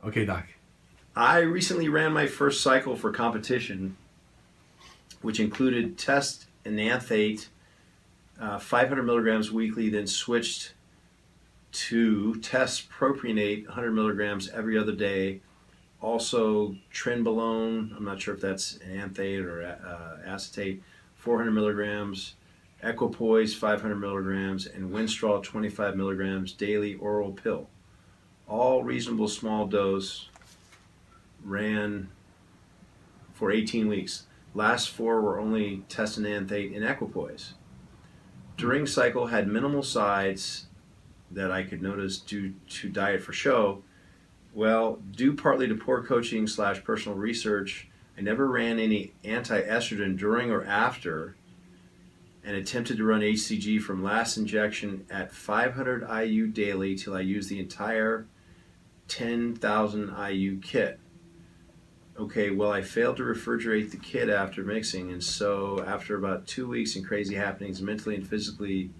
Okay, Doc. I recently ran my first cycle for competition, which included Testosterone Enanthate, 500 milligrams weekly, then switched to Proprionate, 100 milligrams every other day. Also Trenbolone, I'm not sure if that's enanthate or acetate, 400 milligrams. Equipoise, 500 milligrams, and Winstrol, 25 milligrams daily oral pill. All reasonable small dose. Ran for 18 weeks. Last 4 were only Testosterone Enanthate and Equipoise. During cycle had minimal sides that I could notice due to diet for show. Well, due partly to poor coaching / personal research, I never ran any anti-estrogen during or after, and attempted to run HCG from last injection at 500 IU daily till I used the entire 10,000 IU kit. Okay, well, I failed to refrigerate the kit after mixing, and so after about 2 weeks and crazy happenings mentally and physically,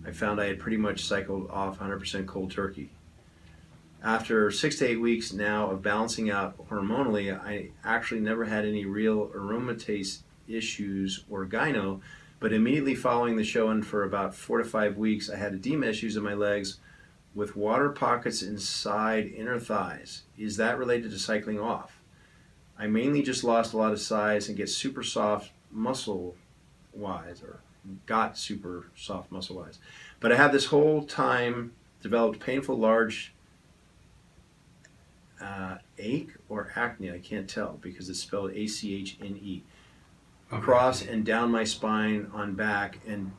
I found I had pretty much cycled off 100% cold turkey. After 6 to 8 weeks now of balancing out hormonally, I actually never had any real aromatase issues or gyno, but immediately following the show and for about 4 to 5 weeks, I had edema issues in my legs with water pockets inside inner thighs. Is that related to cycling off? I mainly just lost a lot of size and get super soft muscle-wise, or got super soft muscle-wise. But I have this whole time developed painful large ache or acne, I can't tell because it's spelled ACHNE, across and down my spine, on back and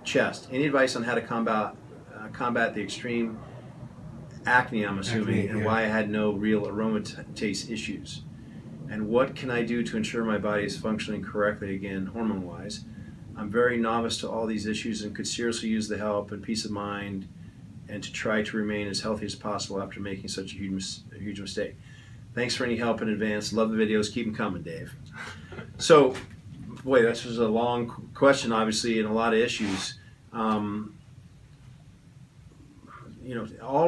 chest. Any advice on how to combat the extreme acne, I'm assuming, and why I had no real aromatase issues? And what can I do to ensure my body is functioning correctly again, hormone-wise? I'm very novice to all these issues and could seriously use the help and peace of mind and to try to remain as healthy as possible after making such a huge mistake. Thanks for any help in advance. Love the videos. Keep them coming, Dave. So, boy, this was a long question, obviously, and a lot of issues. All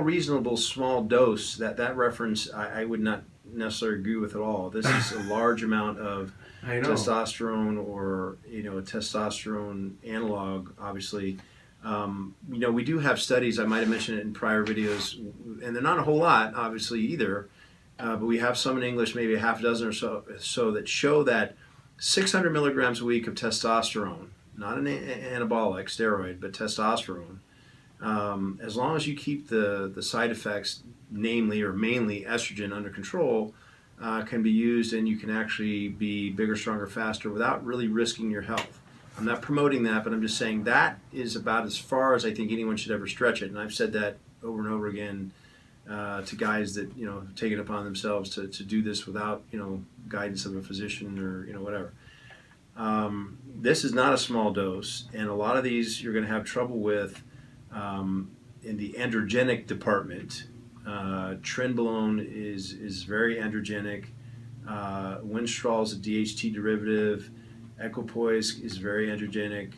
reasonable small dose, that reference I would not necessarily agree with at all. This is a large amount of testosterone, or a testosterone analog, obviously. We do have studies, I might have mentioned it in prior videos, and they're not a whole lot, obviously, either, but we have some in English, maybe a half dozen or so that show that 600 milligrams a week of testosterone, not an anabolic steroid, but testosterone, as long as you keep the side effects, namely or mainly estrogen, under control, can be used, and you can actually be bigger, stronger, faster without really risking your health. I'm not promoting that, but I'm just saying that is about as far as I think anyone should ever stretch it. And I've said that over and over again to guys that take it upon themselves to do this without guidance of a physician or whatever. This is not a small dose, and a lot of these you're going to have trouble with in the androgenic department. Trenbolone is very androgenic. Winstrol is a DHT derivative. Equipoise is very androgenic.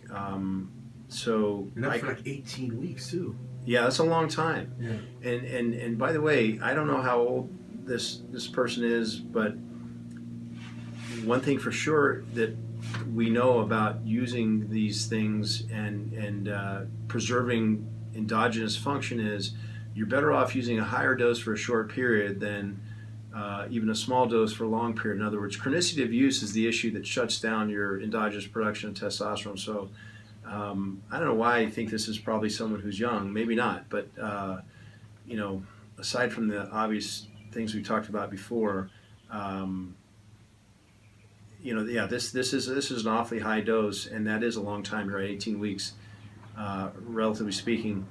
So and that's for like 18 weeks too. Yeah, that's a long time. Yeah. And by the way, I don't know how old this person is, but one thing for sure that we know about using these things and preserving endogenous function is you're better off using a higher dose for a short period than even a small dose for a long period. In other words, chronicity of use is the issue that shuts down your endogenous production of testosterone. So I don't know why I think this is probably someone who's young, maybe not, but aside from the obvious things we talked about before, this is an awfully high dose, and that is a long time, right? 18 weeks, relatively speaking.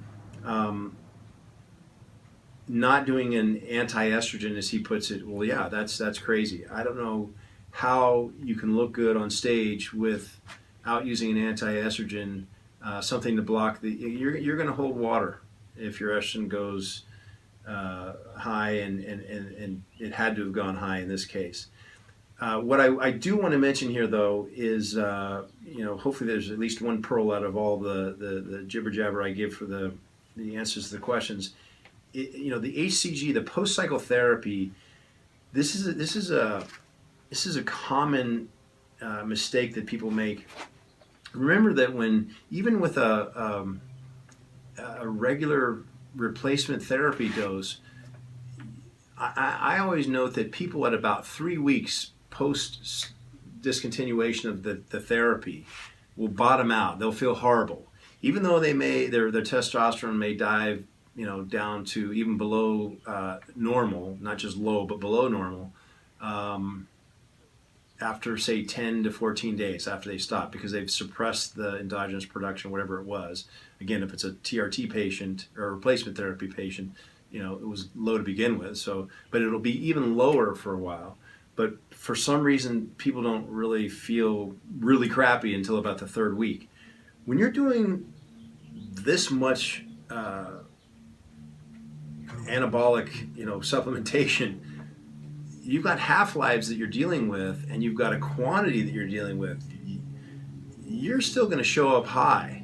Not doing an anti-estrogen, as he puts it, well, yeah, that's crazy. I don't know how you can look good on stage without using an anti-estrogen, something to block you're going to hold water if your estrogen goes high, and it had to have gone high in this case. What I do want to mention here, though, is hopefully there's at least one pearl out of all the jibber jabber I give for the answers to the questions. The HCG, the post cycle therapy, this is a common mistake that people make. Remember that even with a regular replacement therapy dose, I always note that people at about 3 weeks post discontinuation of the therapy will bottom out. They'll feel horrible, even though their testosterone may dive down to even below normal, not just low but below normal, after say 10 to 14 days after they stop, because they've suppressed the endogenous production, whatever it was. Again, if it's a TRT patient or a replacement therapy patient, it was low to begin with. But it'll be even lower for a while. But for some reason, people don't really feel really crappy until about the 3rd week. When you're doing this much anabolic, supplementation, you've got half-lives that you're dealing with, and you've got a quantity that you're dealing with. You're still going to show up high.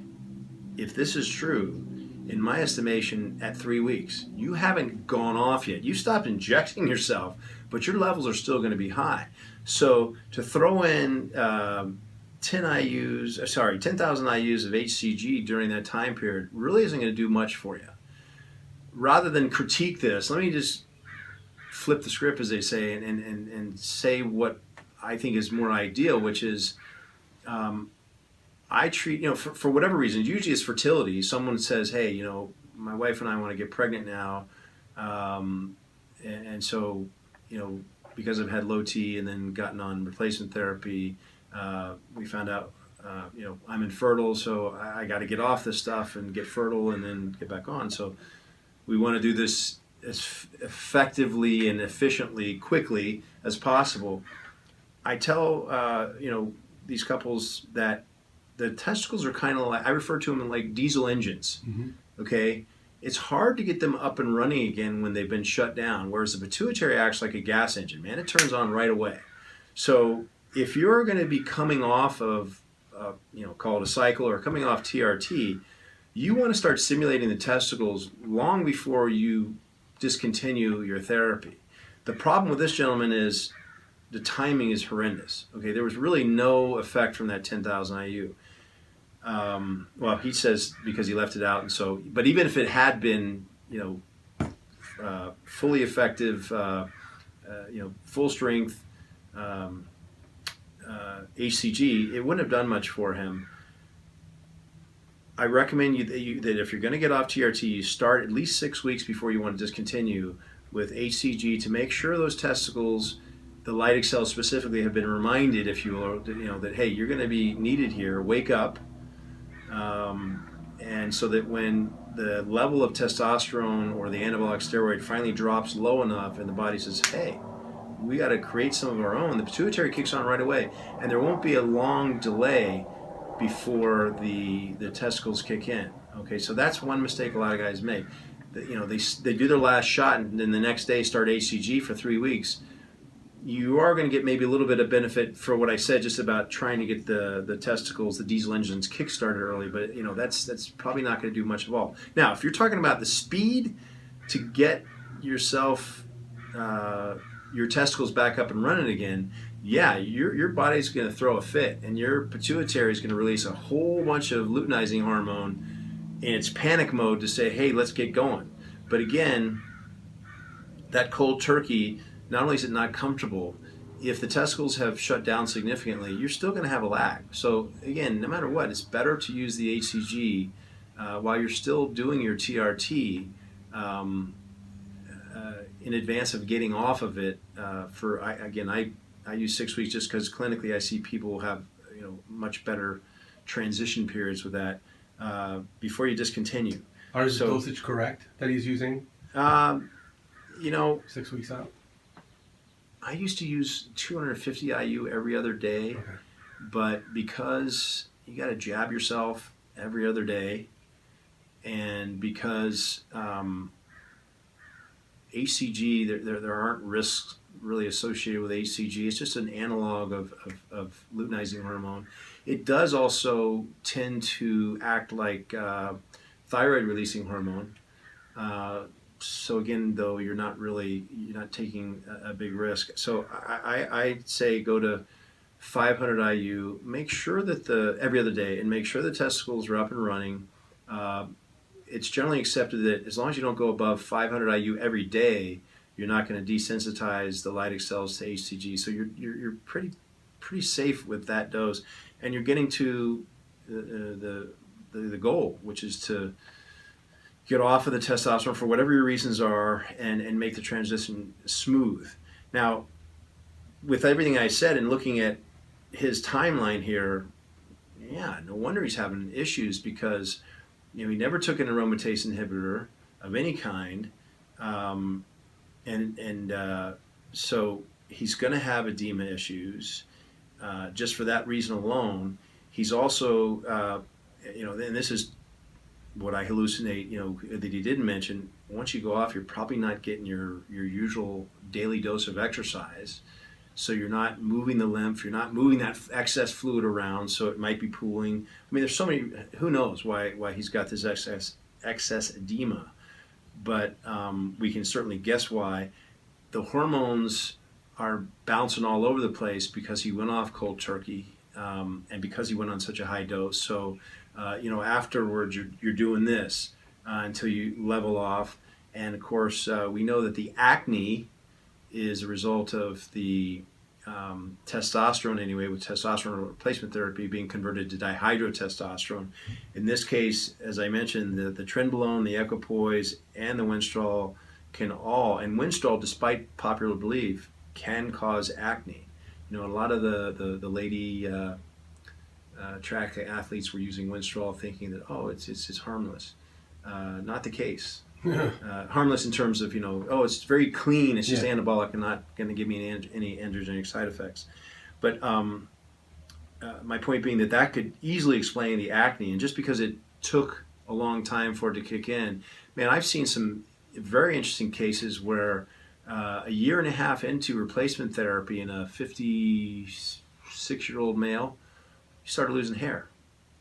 If this is true, in my estimation, at 3 weeks, you haven't gone off yet. You stopped injecting yourself, but your levels are still going to be high. So to throw in 10,000 IUs of HCG during that time period really isn't going to do much for you. Rather than critique this, let me just flip the script, as they say, and say what I think is more ideal, which is I treat, for whatever reason, usually it's fertility. Someone says, hey, my wife and I want to get pregnant now, and so, because I've had low T and then gotten on replacement therapy, we found out, I'm infertile, so I got to get off this stuff and get fertile and then get back on. So we want to do this as effectively and efficiently, quickly as possible. I tell these couples that the testicles are kind of like, I refer to them like diesel engines. Mm-hmm. Okay, it's hard to get them up and running again when they've been shut down. Whereas the pituitary acts like a gas engine. Man, it turns on right away. So if you're going to be coming off of, call it a cycle, or coming off TRT, you want to start stimulating the testicles long before you discontinue your therapy. The problem with this gentleman is the timing is horrendous. Okay, there was really no effect from that 10,000 IU. Well, he says because he left it out, and so. But even if it had been, fully effective, full strength HCG, it wouldn't have done much for him. I recommend that if you're going to get off TRT, you start at least 6 weeks before you want to discontinue with HCG to make sure those testicles, the Lytic cells specifically, have been reminded, if you will, that hey, you're going to be needed here. Wake up, and so that when the level of testosterone or the anabolic steroid finally drops low enough, and the body says, hey, we got to create some of our own, the pituitary kicks on right away, and there won't be a long delay before the testicles kick in. Okay, so that's one mistake a lot of guys make. They do their last shot and then the next day start HCG for 3 weeks. You are going to get maybe a little bit of benefit for what I said just about trying to get the testicles, the diesel engines, kick-started early, but that's probably not going to do much of all. Now, if you're talking about the speed to get yourself your testicles back up and running again, yeah, your body's going to throw a fit, and your pituitary is going to release a whole bunch of luteinizing hormone in its panic mode to say, hey, let's get going. But again, that cold turkey, not only is it not comfortable, if the testicles have shut down significantly, you're still going to have a lag. So again, no matter what, it's better to use the HCG while you're still doing your TRT in advance of getting off of it. I use 6 weeks just because clinically I see people have much better transition periods with that before you discontinue. Is the dosage correct that he's using? 6 weeks out. I used to use 250 IU every other day, okay. But because you got to jab yourself every other day, and because HCG, there aren't risks really associated with HCG. It's just an analog of luteinizing hormone. It does also tend to act like thyroid releasing hormone. So again, though, you're not taking a big risk. So I'd say go to 500 IU. Make sure that every other day, and make sure the testicles are up and running. It's generally accepted that as long as you don't go above 500 IU every day, you're not going to desensitize the Leydig cells to HCG. So you're pretty safe with that dose, and you're getting to the goal, which is to get off of the testosterone for whatever your reasons are, and make the transition smooth. Now, with everything I said and looking at his timeline here, yeah, no wonder he's having issues, because he never took an aromatase inhibitor of any kind, so he's going to have edema issues just for that reason alone. He's also, and this is what I hallucinate, that he didn't mention. Once you go off, you're probably not getting your usual daily dose of exercise. So you're not moving the lymph, you're not moving that excess fluid around, so it might be pooling. I mean, there's so many, who knows why he's got this excess edema. But we can certainly guess why. The hormones are bouncing all over the place because he went off cold turkey, and because he went on such a high dose. So, afterwards you're doing this until you level off. And of course, we know that the acne is a result of the testosterone anyway, with testosterone replacement therapy being converted to dihydrotestosterone. In this case, as I mentioned, the Trenbolone, the Equipoise, and the Winstrol can all, and Winstrol, despite popular belief, can cause acne. A lot of the lady track athletes were using Winstrol thinking that, it's harmless. Not the case. Harmless in terms of, it's very clean, it's just anabolic and not going to give me any androgenic side effects. But my point being that could easily explain the acne, and just because it took a long time for it to kick in, man, I've seen some very interesting cases where a year and a half into replacement therapy in a 56-year-old male, he started losing hair.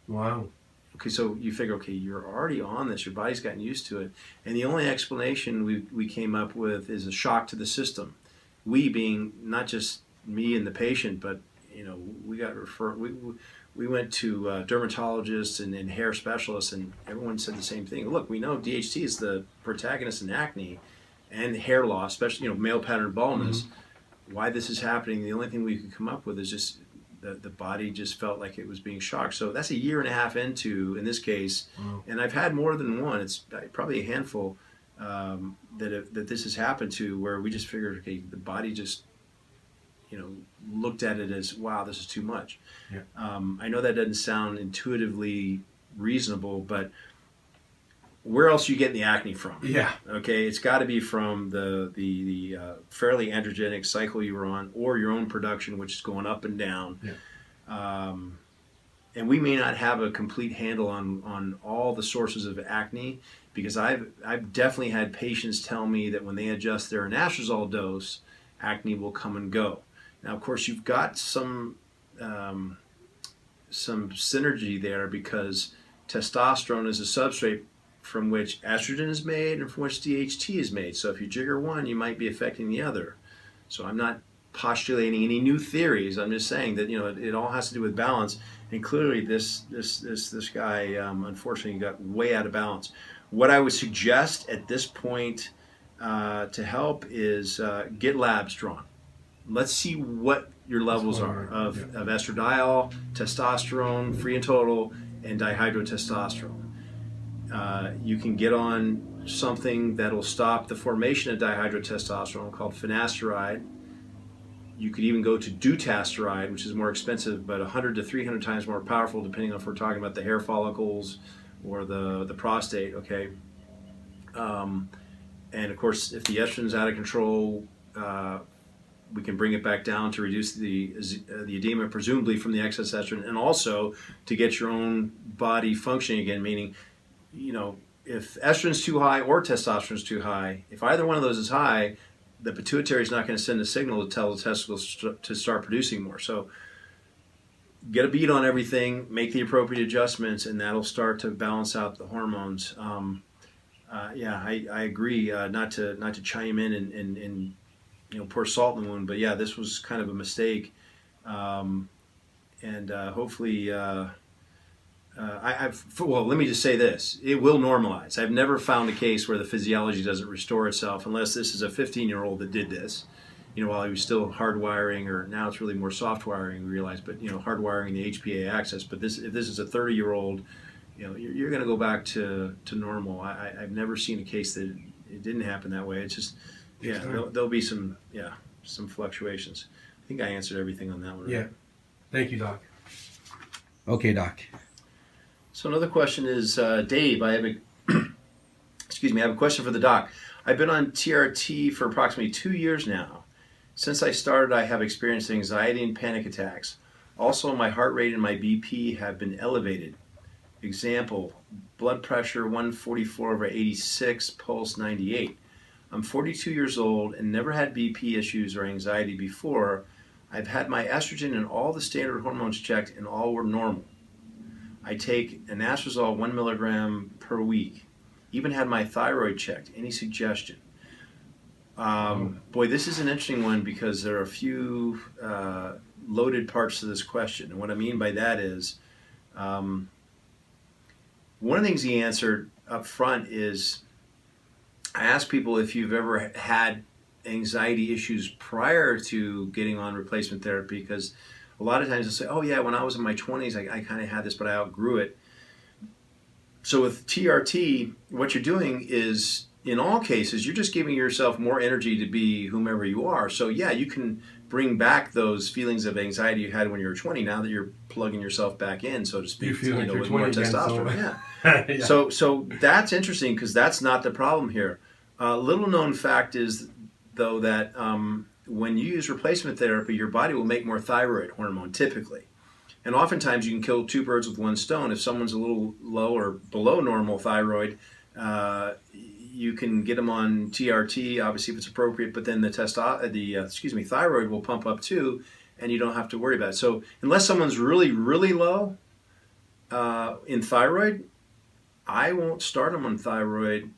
Wow. Okay, so you figure, you're already on this, your body's gotten used to it, and the only explanation we came up with is a shock to the system. We being not just me and the patient, but we got referred. We went to dermatologists and hair specialists, and everyone said the same thing. Look, we know DHT is the protagonist in acne and hair loss, especially male pattern baldness. Mm-hmm. Why this is happening? The only thing we could come up with is just the body just felt like it was being shocked. So that's a year and a half into, in this case, and I've had more than one. It's probably a handful that this has happened to, where we just figured, the body just looked at it as, wow, this is too much. Yeah. I know that doesn't sound intuitively reasonable, but where else are you getting the acne from? Yeah. Okay, it's got to be from the fairly androgenic cycle you were on, or your own production, which is going up and down. Yeah. And we may not have a complete handle on all the sources of acne, because I've definitely had patients tell me that when they adjust their anastrozole dose, acne will come and go. Now, of course, you've got some synergy there, because testosterone is a substrate from which estrogen is made and from which DHT is made. So if you jigger one, you might be affecting the other. So I'm not postulating any new theories. I'm just saying that it all has to do with balance. And clearly, this guy unfortunately got way out of balance. What I would suggest at this point to help is get labs drawn. Let's see what your levels are of estradiol, testosterone, free and total, and dihydrotestosterone. You can get on something that'll stop the formation of dihydrotestosterone called finasteride. You could even go to dutasteride, which is more expensive, but 100 to 300 times more powerful, depending on if we're talking about the hair follicles or the prostate. Okay, and of course, if the estrogen's out of control, we can bring it back down to reduce the edema, presumably from the excess estrogen, and also to get your own body functioning again. Meaning, if estrogen's too high or testosterone's too high, if either one of those is high, the pituitary is not going to send a signal to tell the testicles to start producing more. So get a beat on everything, make the appropriate adjustments, and that'll start to balance out the hormones. Yeah, I agree. Not to chime in and pour salt in the wound, but yeah, this was kind of a mistake, and hopefully. Well, let me just say this. It will normalize. I've never found a case where the physiology doesn't restore itself unless this is a 15-year-old that did this, while he was still hardwiring, or now it's really more soft wiring, we realize, but, hardwiring the HPA axis. But if this is a 30-year-old, you're going to go back to normal. I've never seen a case that it didn't happen that way. It's just, there'll be some fluctuations. I think I answered everything on that one. Right? Yeah. Thank you, Doc. Okay, Doc. So another question is, Dave, I have a question for the doc. I've been on TRT for approximately 2 years now. Since I started, I have experienced anxiety and panic attacks. Also, my heart rate and my BP have been elevated. Example, blood pressure 144/86, pulse 98. I'm 42 years old and never had BP issues or anxiety before. I've had my estrogen and all the standard hormones checked and all were normal. I take anastrozole 1 milligram per week. Even had my thyroid checked. Any suggestion? Boy, this is an interesting one because there are a few loaded parts to this question. And what I mean by that is, one of the things he answered up front is, I asked people if you've ever had anxiety issues prior to getting on replacement therapy, because a lot of times they'll say, oh yeah, when I was in my 20s, I kind of had this, but I outgrew it. So with TRT, what you're doing is, in all cases, you're just giving yourself more energy to be whomever you are. So yeah, you can bring back those feelings of anxiety you had when you were 20, now that you're plugging yourself back in, so to speak, you feel like you're with 20 more again, testosterone. Yeah. Yeah. So that's interesting because that's not the problem here. Little known fact is, though, that when you use replacement therapy, your body will make more thyroid hormone typically. And oftentimes you can kill two birds with one stone. If someone's a little low or below normal thyroid, you can get them on TRT, obviously if it's appropriate, but then the thyroid will pump up too, and you don't have to worry about it. So unless someone's really, really low in thyroid, I won't start them on thyroid.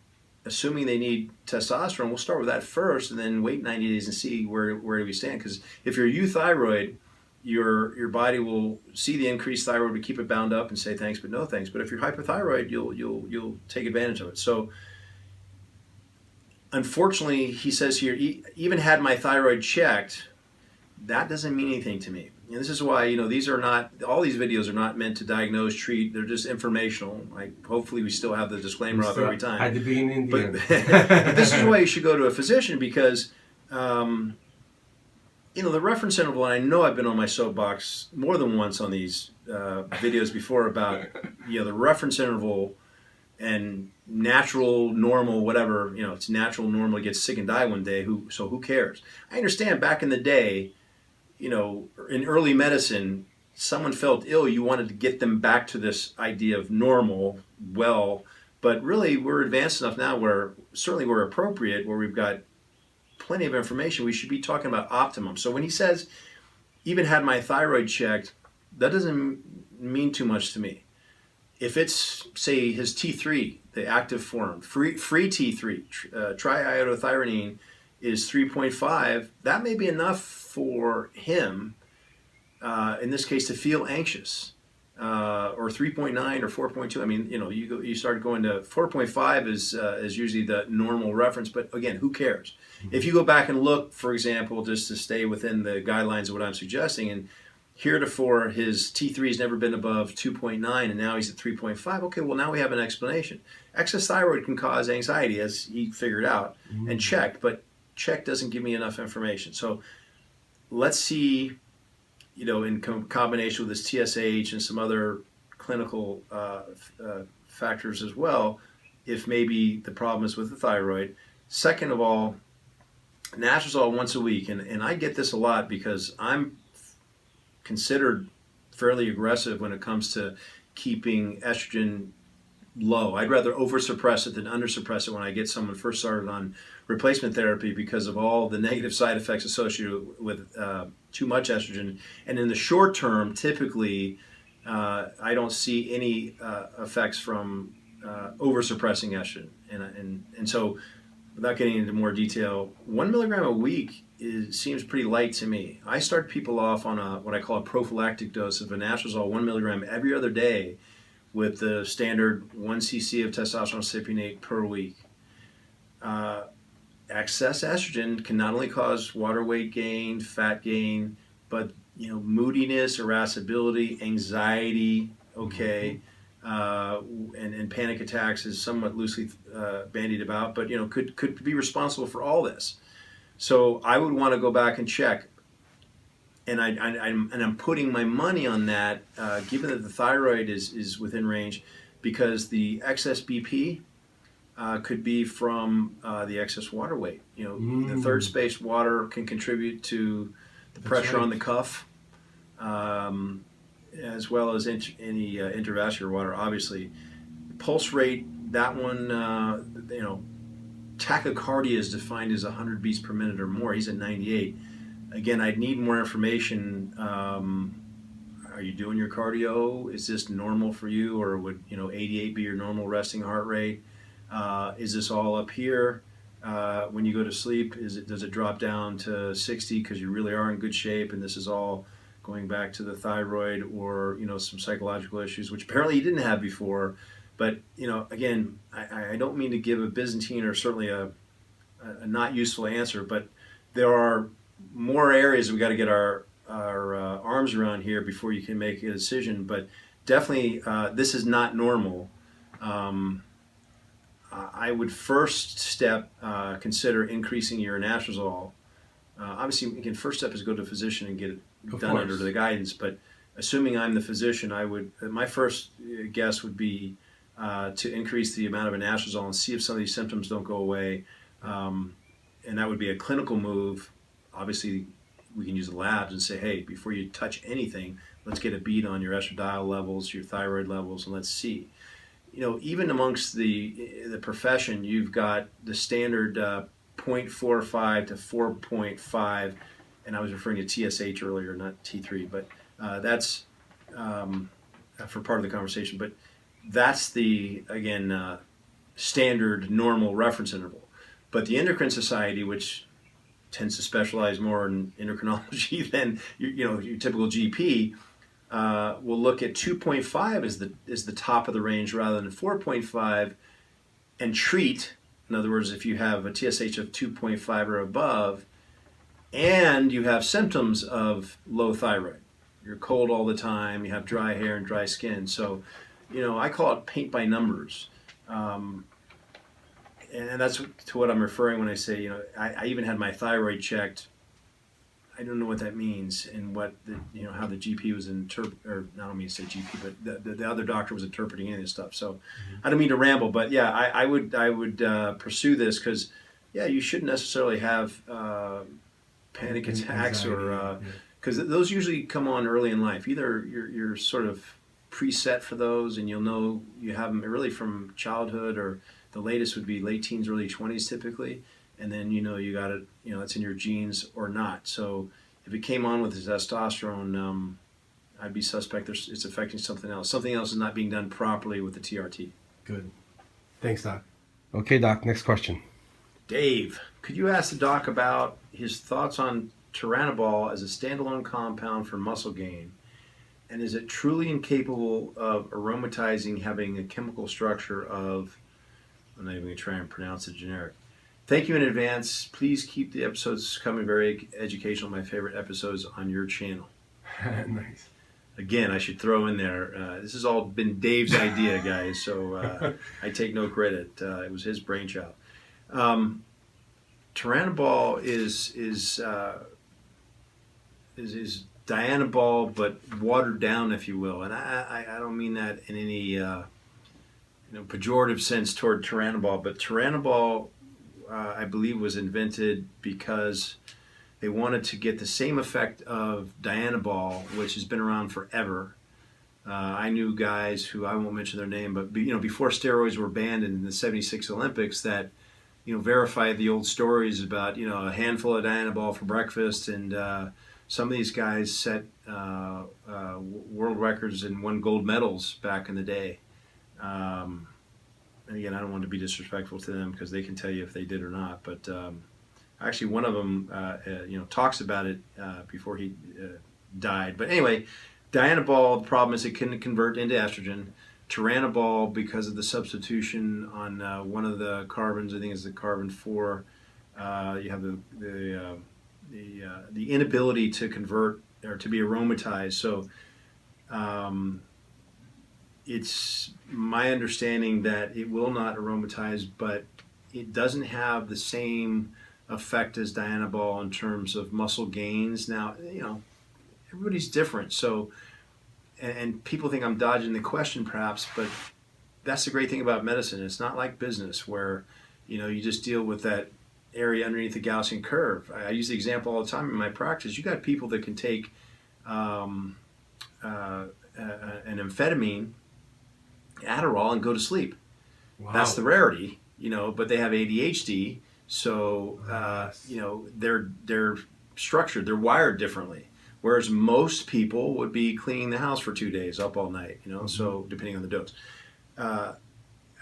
Assuming they need testosterone, we'll start with that first and then wait 90 days and see where we stand. Because if you're euthyroid, your body will see the increased thyroid to keep it bound up and say thanks but no thanks. But if you're hypothyroid, you'll take advantage of it. So unfortunately, he says here, even had my thyroid checked, that doesn't mean anything to me. And this is why, these are not, all these videos are not meant to diagnose, treat, they're just informational. Hopefully we still have the disclaimer up every time. At the beginning, but this is why you should go to a physician, because, the reference interval, and I know I've been on my soapbox more than once on these videos before about, the reference interval and natural, normal, whatever, it's natural, normal, get sick and die one day, so who cares? I understand back in the day, in early medicine, someone felt ill, you wanted to get them back to this idea of normal, but really we're advanced enough now where certainly we're appropriate, where we've got plenty of information, we should be talking about optimum. So when he says, even had my thyroid checked, that doesn't mean too much to me. If it's, say, his T3, the active form, free T3, triiodothyronine, is 3.5, that may be enough for him, in this case, to feel anxious, or 3.9 or 4.2. I mean, you start going to 4.5 is usually the normal reference, but again, who cares? If you go back and look, for example, just to stay within the guidelines of what I'm suggesting, and heretofore his T3 has never been above 2.9, and now he's at 3.5. Okay, well now we have an explanation. Excess thyroid can cause anxiety, as he figured out and checked, but check doesn't give me enough information. So let's see, in combination with his TSH and some other clinical factors as well, if maybe the problem is with the thyroid. Second of all, anastrozole once a week, and I get this a lot because I'm considered fairly aggressive when it comes to keeping estrogen low. I'd rather oversuppress it than undersuppress it when I get someone first started on replacement therapy because of all the negative side effects associated with too much estrogen. And in the short term, typically, I don't see any effects from oversuppressing estrogen. And so, without getting into more detail, 1 milligram a week seems pretty light to me. I start people off on what I call a prophylactic dose of anastrozole, 1 milligram every other day, with the standard 1 cc of testosterone cypionate per week. Excess estrogen can not only cause water weight gain, fat gain, but moodiness, irascibility, anxiety, and panic attacks is somewhat loosely bandied about, but could be responsible for all this. So I would want to go back and check, and I'm putting my money on that, given that the thyroid is within range, because the excess BP could be from the excess water weight. The third space water can contribute to the pressure on the cuff, as well as any intravascular water, obviously. Pulse rate, that one, tachycardia is defined as 100 beats per minute or more. He's at 98. Again, I'd need more information. Are you doing your cardio? Is this normal for you, or would 88 be your normal resting heart rate? Is this all up here? When you go to sleep, does it drop down to 60 because you really are in good shape, and this is all going back to the thyroid or some psychological issues, which apparently you didn't have before? But again, I don't mean to give a Byzantine or certainly a not useful answer, but there are more areas we got to get our arms around here before you can make a decision. But definitely, this is not normal. I would first step consider increasing your anastrozole. Obviously, again, first step is go to a physician and get it done under the guidance. But assuming I'm the physician, my first guess would be to increase the amount of anastrozole and see if some of these symptoms don't go away. And that would be a clinical move. Obviously, we can use the labs and say, hey, before you touch anything, let's get a beat on your estradiol levels, your thyroid levels, and let's see. Even amongst the profession, you've got the standard 0.45 to 4.5, and I was referring to TSH earlier, not T3, but that's for part of the conversation. But that's the, again, standard normal reference interval. But the Endocrine Society, which tends to specialize more in endocrinology than your typical GP, will look at 2.5 as the top of the range rather than 4.5, and treat. In other words, if you have a TSH of 2.5 or above, and you have symptoms of low thyroid, you're cold all the time, you have dry hair and dry skin. So, I call it paint by numbers. And that's to what I'm referring when I say, I even had my thyroid checked. I don't know what that means and what how the GP was or I don't mean to say GP, but the other doctor was interpreting any of this stuff. So I don't mean to ramble, but yeah, I would pursue this because you shouldn't necessarily have panic attacks or because those usually come on early in life. Either you're sort of preset for those and you have them really from childhood, or the latest would be late teens, early 20s typically. And then you got it, it's in your genes or not. So if it came on with the testosterone, I'd be suspect it's affecting something else. Something else is not being done properly with the TRT. Good. Thanks, Doc. Okay, Doc, next question. Dave, could you ask the doc about his thoughts on Trenbolone as a standalone compound for muscle gain? And is it truly incapable of aromatizing, having a chemical structure of, I'm not even going to try and pronounce it generic. Thank you in advance. Please keep the episodes coming. Very educational. My favorite episodes on your channel. Nice. Again, I should throw in there, this has all been Dave's idea, guys, so I take no credit. It was his brainchild. Trenbolone is Dianabol, but watered down, if you will. And I don't mean that in any pejorative sense toward Trenbolone, but Trenbolone, I believe, was invented because they wanted to get the same effect of Dianabol, which has been around forever, I knew guys who, I won't mention their name, but before steroids were banned in the '76 Olympics, that verified the old stories about a handful of Dianabol for breakfast, and some of these guys set world records and won gold medals back in the day. And again, I don't want to be disrespectful to them because they can tell you if they did or not. But actually, one of them, talks about it before he died. But anyway, Dianabol, the problem is it couldn't convert into estrogen. Teranabol, because of the substitution on one of the carbons, I think it's the carbon 4, you have the inability to convert or to be aromatized. So it's my understanding that it will not aromatize, but it doesn't have the same effect as Dianabol in terms of muscle gains. Now, everybody's different. So, and people think I'm dodging the question perhaps, but that's the great thing about medicine. It's not like business where, you just deal with that area underneath the Gaussian curve. I use the example all the time in my practice. You got people that can take an amphetamine, Adderall, and go to sleep. Wow. That's the rarity, but they have ADHD, so they're structured, they're wired differently. Whereas most people would be cleaning the house for 2 days, up all night, so depending on the dose.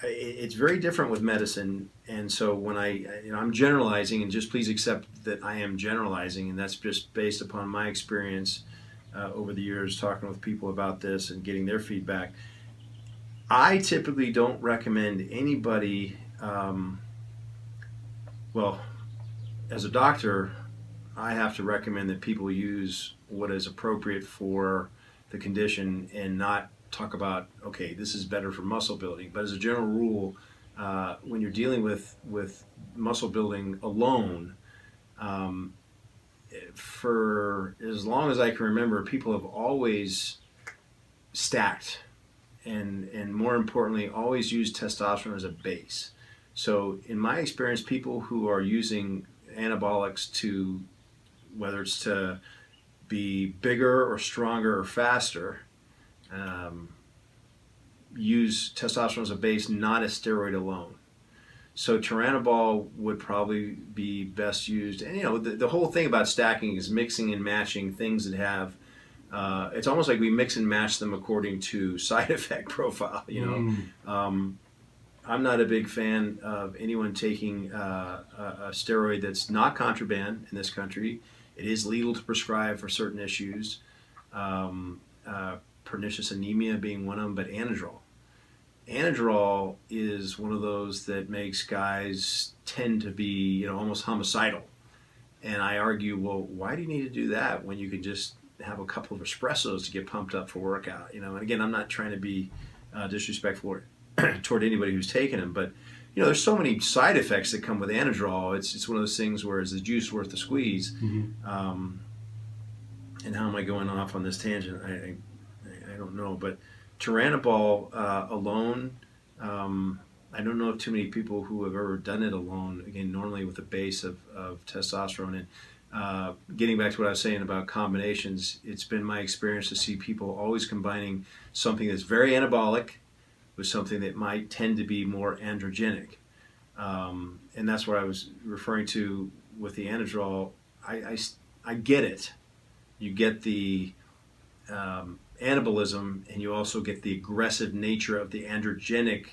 It's very different with medicine, and so when I'm generalizing, and just please accept that I am generalizing, and that's just based upon my experience over the years talking with people about this and getting their feedback. I typically don't recommend anybody, as a doctor, I have to recommend that people use what is appropriate for the condition and not talk about, okay, this is better for muscle building. But as a general rule, when you're dealing with muscle building alone, for as long as I can remember, people have always stacked and more importantly, always used testosterone as a base. So in my experience, people who are using anabolics to, whether it's to be bigger or stronger or faster, use testosterone as a base, not a steroid alone. So Teranabol would probably be best used. And the whole thing about stacking is mixing and matching things that have, it's almost like we mix and match them according to side effect profile, I'm not a big fan of anyone taking a steroid that's not contraband in this country. It is legal to prescribe for certain issues, pernicious anemia being one of them, but Anadrol. Anadrol is one of those that makes guys tend to be, almost homicidal. And I argue, well, why do you need to do that when you can just have a couple of espressos to get pumped up for workout? And again, I'm not trying to be disrespectful toward anybody who's taken them, but there's so many side effects that come with Anadrol. It's one of those things where is the juice worth the squeeze? Mm-hmm. And how am I going off on this tangent? I don't know, but Teranabol alone, I don't know of too many people who have ever done it alone. Again, normally with a base of testosterone. And getting back to what I was saying about combinations, it's been my experience to see people always combining something that's very anabolic with something that might tend to be more androgenic. And that's what I was referring to with the Anadrol. I get it. You get the anabolism, and you also get the aggressive nature of the androgenic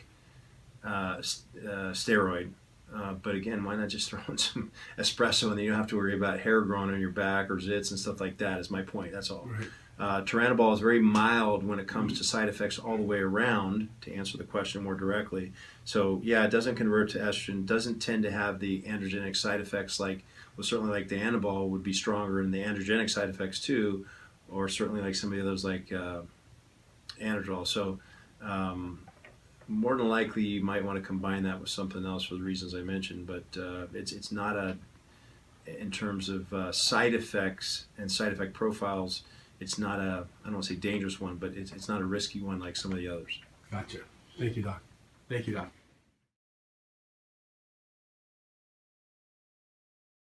steroid. But again, why not just throw in some espresso and then you don't have to worry about hair growing on your back or zits and stuff like that, is my point. That's all. Right. Teranabol is very mild when it comes to side effects all the way around, to answer the question more directly. So yeah, it doesn't convert to estrogen, doesn't tend to have the androgenic side effects certainly like the Anabol would be stronger in the androgenic side effects too, or certainly like some of the others like Anadrol. So more than likely you might want to combine that with something else for the reasons I mentioned, but it's not in terms of side effects and side effect profiles, it's not I don't want to say dangerous one, but it's not a risky one like some of the others. Gotcha. Thank you, Doc. Thank you, Doc.